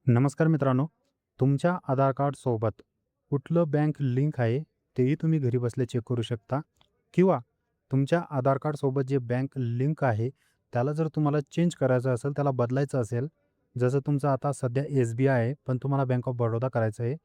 नमस्कार मित्रांनो. तुमच्या आधार कार्डसोबत कुठलं बँक लिंक आहे, तेही तुम्ही घरी बसल्या चेक करू शकता किंवा तुमच्या आधार कार्डसोबत जे बँक लिंक आहे, त्याला जर तुम्हाला चेंज करायचं असेल, त्याला बदलायचं असेल, जसं तुमचं आता सध्या एस-बी-आय आहे, पण तुम्हाला बँक ऑफ बडोदा करायचं आहे,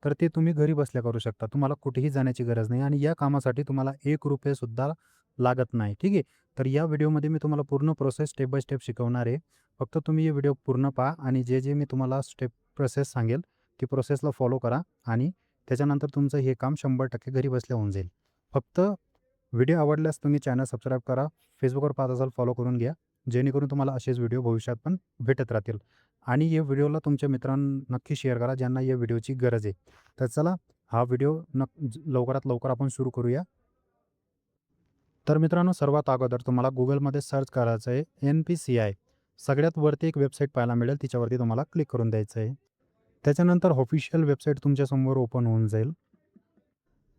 तर ते तुम्ही घरी बसल्या करू शकता. तुम्हाला कुठेही जाण्याची गरज नाही आणि या कामासाठी तुम्हाला ₹1 लागत नाही. ठीक आहे. तर या व्हिडिओमध्ये मी तुम्हाला पूर्ण प्रोसेस स्टेप बाय स्टेप शिकवणार आहे. फक्त तुम्ही हे व्हिडिओ पूर्ण पहा आणि जे मी तुम्हाला स्टेप प्रोसेस सांगेल, ती प्रोसेसला फॉलो करा आणि त्याच्यानंतर तुमचं हे काम 100% घरी बसल्या होऊन जाईल. फक्त व्हिडिओ आवडल्यास तुम्ही चॅनल सबस्क्राईब करा. Facebookवर पाहत असाल फॉलो करून घ्या. जेणेकरून तुम्हाला असेच व्हिडिओ भविष्यात पण भेटत राहतील. आणि या व्हिडिओला तुमच्या मित्रांना नक्की शेअर करा, ज्यांना या व्हिडिओची गरज आहे. तर चला हा व्हिडिओ लवकरात लवकर आपण सुरू करूया. तर मित्रांनो, सर्वात अगोदर तुम्हाला Googleमध्ये सर्च करायचं आहे NPCI. सगळ्यात वरती एक वेबसाईट पाहायला मिळेल, तिच्यावरती तुम्हाला क्लिक करून द्यायचं आहे. त्याच्यानंतर ऑफिशियल वेबसाईट तुमच्यासमोर ओपन होऊन जाईल.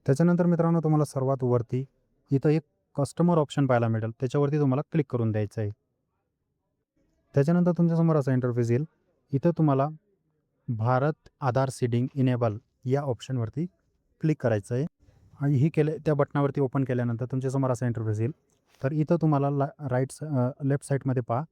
त्याच्यानंतर मित्रांनो, तुम्हाला सर्वात वरती इथं एक कस्टमर ऑप्शन पाहायला मिळेल, त्याच्यावरती तुम्हाला क्लिक करून द्यायचं आहे. त्याच्यानंतर तुमच्यासमोर असा इंटरफेस येईल. इथं तुम्हाला भारत आधार सीडिंग इनेबल या ऑप्शनवरती क्लिक करायचं आहे. आणि ही त्या बटनावरती ओपन केल्यानंतर तुमच्यासमोर असा इंटरफेस येईल. तर इथं तुम्हाला लेफ्ट साईडमध्ये पहा,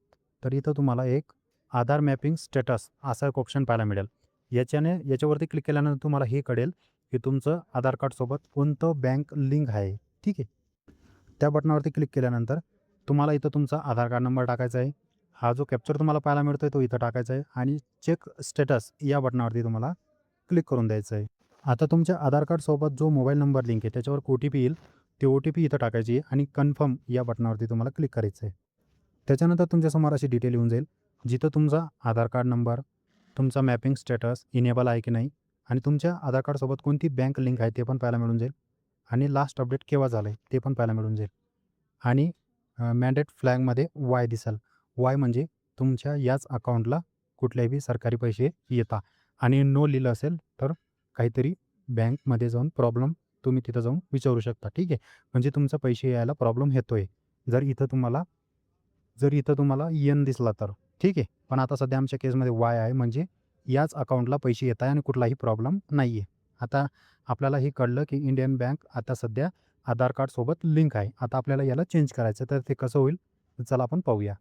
तर इथं तुम्हाला एक आधार मॅपिंग स्टेटस असा एक ऑप्शन पाहायला मिळेल. याच्यावरती क्लिक केल्यानंतर तुम्हाला हे कळेल, की तुमचं आधार कार्डसोबत कोणतं बँक लिंक आहे. ठीक आहे. त्या बटनावरती क्लिक केल्यानंतर तुम्हाला इथं तुमचा आधार कार्ड नंबर टाकायचा आहे. हा जो कॅप्चर तुम्हाला पाहायला मिळतोय तो इथं टाकायचा आहे आणि चेक स्टेटस या बटनावरती तुम्हाला क्लिक करून द्यायचं आहे. आता तुमच्या आधार कार्डसोबत जो मोबाईल नंबर लिंक आहे त्याच्यावर ओ-टी-पी येईल. ती ओ-टी-पी इथं टाकायची आहे आणि कन्फर्म या बटनावरती तुम्हाला क्लिक करायचं आहे. त्याच्यानंतर तुमच्यासमोर अशी डिटेल येऊन जाईल, जिथं तुमचा आधार कार्ड नंबर, तुमचा मॅपिंग स्टेटस इनेबल आहे की नाही आणि तुमच्या आधार कार्डसोबत कोणती बँक लिंक आहे ते पण पाहायला मिळून जाईल आणि लास्ट अपडेट केव्हा झालं आहे ते पण पाहायला मिळून जाईल. आणि मॅन्डेट फ्लॅगमध्ये वाय दिसेल. वाय म्हणजे तुमच्या याच अकाउंटला कुठलेही सरकारी पैसे येतात आणि नो लिहिलं असेल तर काहीतरी बँकमध्ये जाऊन प्रॉब्लेम तुम्ही तिथं जाऊन विचारू शकता. ठीक आहे. म्हणजे तुमचा पैसे यायला प्रॉब्लेम येतोय. जर इथं तुम्हाला जर इथं तुम्हाला एन दिसला तर. ठीक आहे. पण आता सध्या आमच्या केसमध्ये वाय आहे म्हणजे याच अकाउंटला पैसे येत आहे आणि कुठलाही प्रॉब्लेम नाही आहे. आता आपल्याला हे कळलं की इंडियन बँक आता सध्या आधार कार्डसोबत लिंक आहे. आता आपल्याला याला चेंज करायचं तर ते कसं होईल? तर चला आपण पाहूया.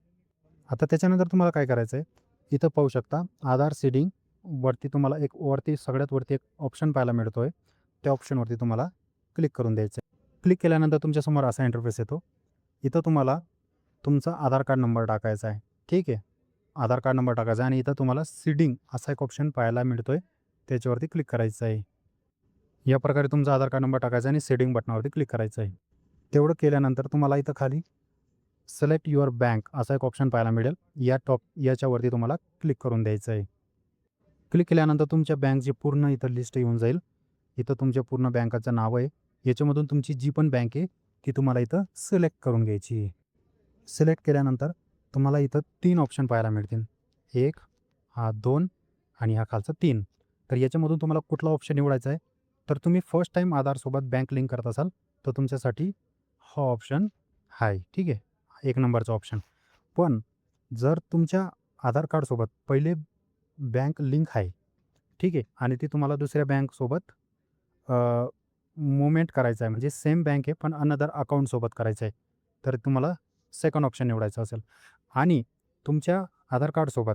आता त्याच्यानंतर तुम्हाला काय करायचं आहे? इथं पाहू शकता आधार सीडिंग वरती तुम्हाला एक सगळ्यात वरती एक ऑप्शन पाहायला मिळतोय. त्या ऑप्शनवरती तुम्हाला क्लिक करून द्यायचं आहे. क्लिक केल्यानंतर तुमच्यासमोर असा इंटरफेस येतो. इथं तुम्हाला तुमचा आधार कार्ड नंबर टाकायचा आहे. ठीक आहे. आधार कार्ड नंबर टाकायचा आहे आणि इथं तुम्हाला सीडिंग असा एक ऑप्शन पाहायला मिळतोय. त्याच्यावरती क्लिक करायचं आहे. या प्रकारे तुमचा आधार कार्ड नंबर टाकायचा आणि सेटिंग बटनावरती क्लिक करायचं आहे. तेवढं केल्यानंतर तुम्हाला इथं खाली सिलेक्ट युअर बँक असा एक ऑप्शन पाहायला मिळेल. याच्यावरती तुम्हाला क्लिक करून द्यायचं आहे. क्लिक केल्यानंतर तुमच्या बँकची पूर्ण इथं लिस्ट येऊन जाईल. इथं तुमच्या पूर्ण बँकाचं नाव आहे. याच्यामधून तुमची जी पण बँक आहे ती तुम्हाला इथं सिलेक्ट करून घ्यायची आहे. सिलेक्ट केल्यानंतर तुम्हाला इथं 3 ऑप्शन पाहायला मिळतील. 1, हा 2 आणि हा खालचा 3. तर याच्यामधून तुम्हाला कुठला ऑप्शन निवडायचा आहे? तर तुम्ही फर्स्ट टाईम आधारसोबत बँक लिंक करत असाल, तर तुमच्यासाठी हा ऑप्शन आहे. ठीक आहे. 1 नंबरचा ऑप्शन. पण जर तुमच्या आधार कार्डसोबत पहिले बँक लिंक आहे, ठीक आहे आणि ती तुम्हाला दुसऱ्या बँकसोबत मूव्हमेंट करायचं आहे म्हणजे सेम बँक आहे पण अनदर अकाउंटसोबत करायचं आहे. तर तुम्हाला सेकंड ऑप्शन निवडायचं असेल आणि तुमच्या आधार कार्डसोबत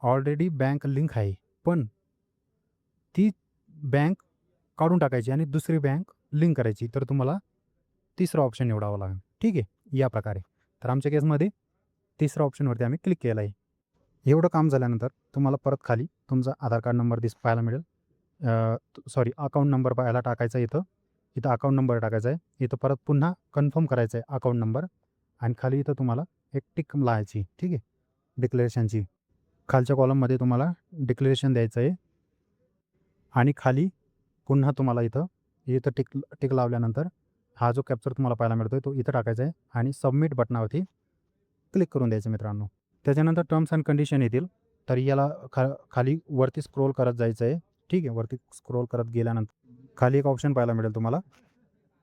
ऑलरेडी बँक लिंक आहे, पण ती बँक काढून टाकायची आणि दुसरी बँक लिंक करायची. तर तुम्हाला तिसरा ऑप्शन निवडावा लागेल. ठीक आहे, या प्रकारे. तर आमच्या केसमध्ये तिसऱ्या ऑप्शनवरती आम्ही क्लिक केलं आहे. एवढं काम झाल्यानंतर तुम्हाला परत खाली तुमचा आधार कार्ड नंबर पाहायला मिळेल. सॉरी अकाउंट नंबर पाहायला टाकायचा इथं. इथं अकाउंट नंबर टाकायचा आहे. इथं परत पुन्हा कन्फर्म करायचं आहे अकाउंट नंबर आणि खाली इथं तुम्हाला एक टिक लावायची. ठीक आहे, डिक्लेरेशनची. खालच्या कॉलममध्ये तुम्हाला डिक्लेरेशन द्यायचं आहे आणि खाली पुन्हा तुम्हाला इथं इथं टिक टिक लावल्यानंतर हा जो कॅप्चर तुम्हाला पाहायला मिळतोय तो इथं टाकायचा आहे आणि सबमिट बटनावरती क्लिक करून द्यायचं मित्रांनो. त्याच्यानंतर टर्म्स अँड कंडिशन येतील. तर याला खाली वरती स्क्रोल करत जायचं आहे. ठीक आहे. वरती स्क्रोल करत गेल्यानंतर खाली एक ऑप्शन पाहायला मिळेल तुम्हाला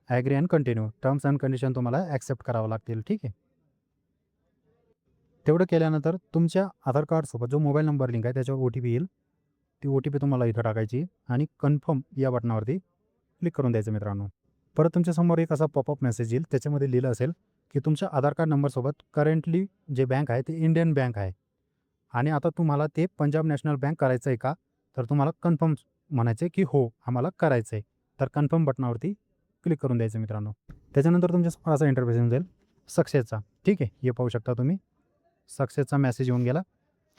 agree and continue. Terms and condition तुम्हाला ॲक्सेप्ट करावं लागतील. ठीक आहे. तेवढं केल्यानंतर तुमच्या आधार कार्डसोबत जो मोबाईल नंबर लिंक आहे त्याच्यावर ओ-टी-पी येईल. ती OTP तुम्हाला इथं टाकायची आणि कन्फर्म या बटनावरती क्लिक करून द्यायचं मित्रांनो. परत तुमच्यासमोर एक असा पॉपअप मेसेज येईल. त्याच्यामध्ये लिहिलं असेल की तुमच्या आधार कार्ड नंबरसोबत करंटली जे बँक आहे ते इंडियन बँक आहे आणि आता तुम्हाला ते पंजाब नॅशनल बँक करायचं आहे का? तर तुम्हाला कन्फर्म म्हणायचं आहे की हो, आम्हाला करायचं आहे. तर कन्फर्म बटनावरती क्लिक करून द्यायचं मित्रांनो. त्याच्यानंतर तुमच्यासमोर असा इंटरफेस येऊन जाईल सक्सेसचा. ठीक आहे, हे पाहू शकता तुम्ही. सक्सेसचा मेसेज येऊन गेला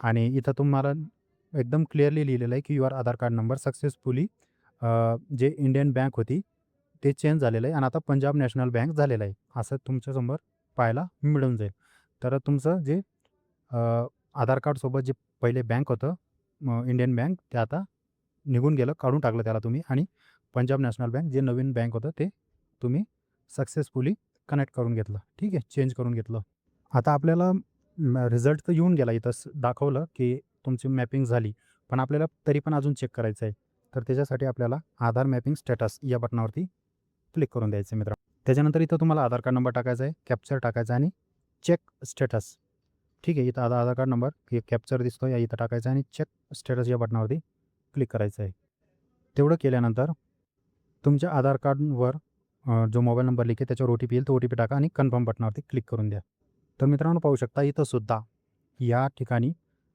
आणि इथं तुम्हाला एकदम क्लिअरली लिहिलेलं आहे की your Aadhaar card number successfully जे इंडियन बँक होती ते चेंज झालेलं आहे आणि आता पंजाब नॅशनल बँक झालेलं आहे. असं तुमच्यासमोर पाहायला मिळून जाईल. तर तुमचं जे आधार कार्डसोबत जे पहिले बँक होतं इंडियन बँक ते आता निघून गेलं, काढून टाकलं त्याला तुम्ही आणि पंजाब नॅशनल बँक जे नवीन बँक होतं ते तुम्ही सक्सेसफुली कनेक्ट करून घेतलं. ठीक आहे, चेंज करून घेतलं. आता आपल्याला रिझल्ट तर येऊन गेला, इथं दाखवलं की तुमची मॅपिंग झाली. पण आपल्याला तरी पण अजून चेक करायचं आहे. तर त्याच्यासाठी आपल्याला आधार मॅपिंग स्टेटस या बटनावरती क्लिक करून द्यायचं आहे मित्रांनो. त्याच्यानंतर इथं तुम्हाला आधार कार्ड नंबर टाकायचा आहे, कॅप्चर टाकायचा आणि चेक स्टेटस. ठीक आहे, इथं आधार कार्ड नंबर हे कॅप्चर दिसतो या इथं टाकायचा आणि चेक स्टेटस या बटनावरती क्लिक करायचं आहे. तेवढं केल्यानंतर तुमच्या आधार कार्डवर जो मोबाईल नंबर लिंक आहे त्याच्यावर OTP येईल, तो OTP टाका आणि कन्फर्म बटनावरती क्लिक करून द्या. तर मित्रांनो पाहू शकता इथं सुद्धा या ठिकाणी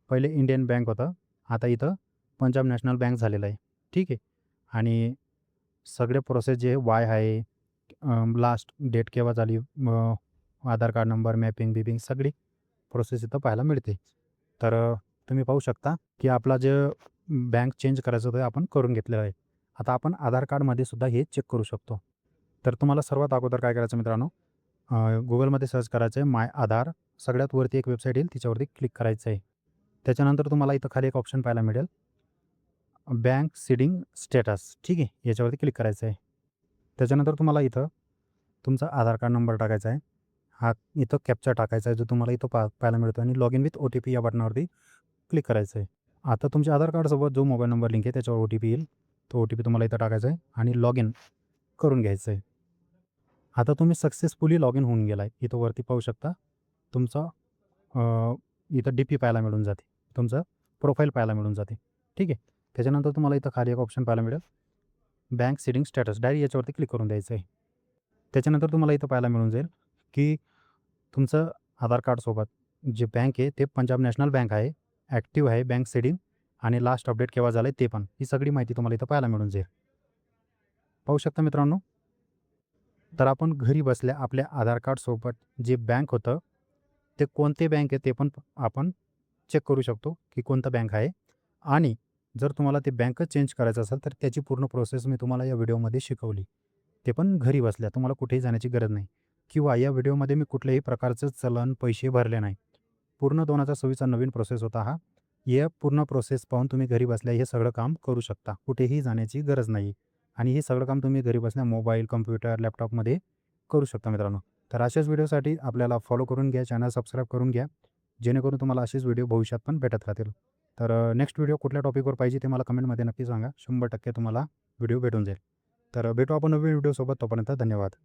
पहिले इंडियन बँक होतं, आता इथं पंजाब नॅशनल बँक झालेलं आहे. ठीक आहे, आणि सगळे प्रोसेस जे वाय आहे, लास्ट डेट केव्हा झाली, आधार कार्ड नंबर, मॅपिंग सगळी प्रोसेस इथं पाहायला मिळते. तर तुम्ही पाहू शकता की आपला जे बँक चेंज करायचं होतं आपण करून घेतलेलं आहे. आता आपण आधार कार्डमध्ये सुद्धा हे चेक करू शकतो. तर तुम्हाला सर्वात अगोदर काय करायचं मित्रांनो, Googleमध्ये सर्च करायचं आहे माय आधार. सगळ्यात वरती एक वेबसाईट येईल, तिच्यावरती क्लिक करायचं आहे. त्याच्यानंतर तुम्हाला इथं खाली एक ऑप्शन पाहायला मिळेल, बँक सीडिंग स्टेटस. ठीक आहे, याच्यावरती क्लिक करायचं आहे. त्याच्यानंतर तुम्हाला इथं तुमचा आधार कार्ड नंबर टाकायचा आहे. हा इथं कॅप्चा टाकायचा आहे, जो तुम्हाला इथं पाहायला मिळतो आणि लॉग इन विथ OTP या बटनावरती क्लिक करायचं आहे. आता तुमच्या आधार कार्डसोबत जो मोबाईल नंबर लिंक आहे त्याच्यावर OTP येईल. तो OTP तुम्हाला इथं टाकायचा आहे आणि लॉग इन करून घ्यायचं आहे. आता तुम्ही सक्सेसफुली लॉग इन होऊन गेला आहे. इथं वरती पाहू शकता तुमचा इथं DP पाहायला मिळून जाते. तुमचं प्रोफाईल पाहायला मिळून जाते. ठीक आहे. त्याच्यानंतर तुम्हाला इथं खाली एक ऑप्शन पाहायला मिळेल, बँक सीडिंग स्टेटस. डायरेक्ट याच्यावरती क्लिक करून द्यायचं आहे. त्याच्यानंतर तुम्हाला इथं पाहायला मिळून जाईल की तुमचं आधार कार्डसोबत जे बँक आहे ते पंजाब नॅशनल बँक आहे, ॲक्टिव्ह आहे बँक सीडिंग आणि लास्ट अपडेट केव्हा झालं आहे ते पण. ही सगळी माहिती तुम्हाला इथं पाहायला मिळून जाईल. पाहू शकता मित्रांनो. तर आपण घरी बसल्या आपल्या आधार कार्डसोबत जे बँक होतं ते कोणते बँक आहे ते पण आपण चेक करू शकतो की कोणतं बँक आहे. आणि जर तुम्हाला ते बँकच चेंज करायचं असेल तर त्याची पूर्ण प्रोसेस मी तुम्हाला या व्हिडिओमध्ये शिकवली. ते पण घरी बसल्या, तुम्हाला कुठेही जाण्याची गरज नाही. किंवा या व्हिडिओमध्ये मी कुठल्याही प्रकारचं चलन, पैसे भरले नाही. पूर्ण 2026चा नवीन प्रोसेस होता हा. या पूर्ण प्रोसेस पाहून तुम्ही घरी बसल्या हे सगळं काम करू शकता. कुठेही जाण्याची गरज नाही आणि हे सगळं काम तुम्ही घरी बसल्या मोबाईल, कॉम्प्युटर, लॅपटॉपमध्ये करू शकता मित्रांनो. तर अशाच व्हिडिओसाठी आपल्याला फॉलो करून घ्या, चॅनल सबस्क्राईब करून घ्या, जेणेकरून तुम्हाला असेच व्हिडिओ भविष्यात पण भेटत राहतील. तर नेक्स्ट व्हिडिओ कुठल्या टॉपिकवर पाहिजे ते मला कमेंटमध्ये नक्की सांगा. 100% तुम्हाला व्हिडिओ भेटून जाईल. तर भेटू आपण नवीन व्हिडिओसोबत. तोपर्यंत धन्यवाद.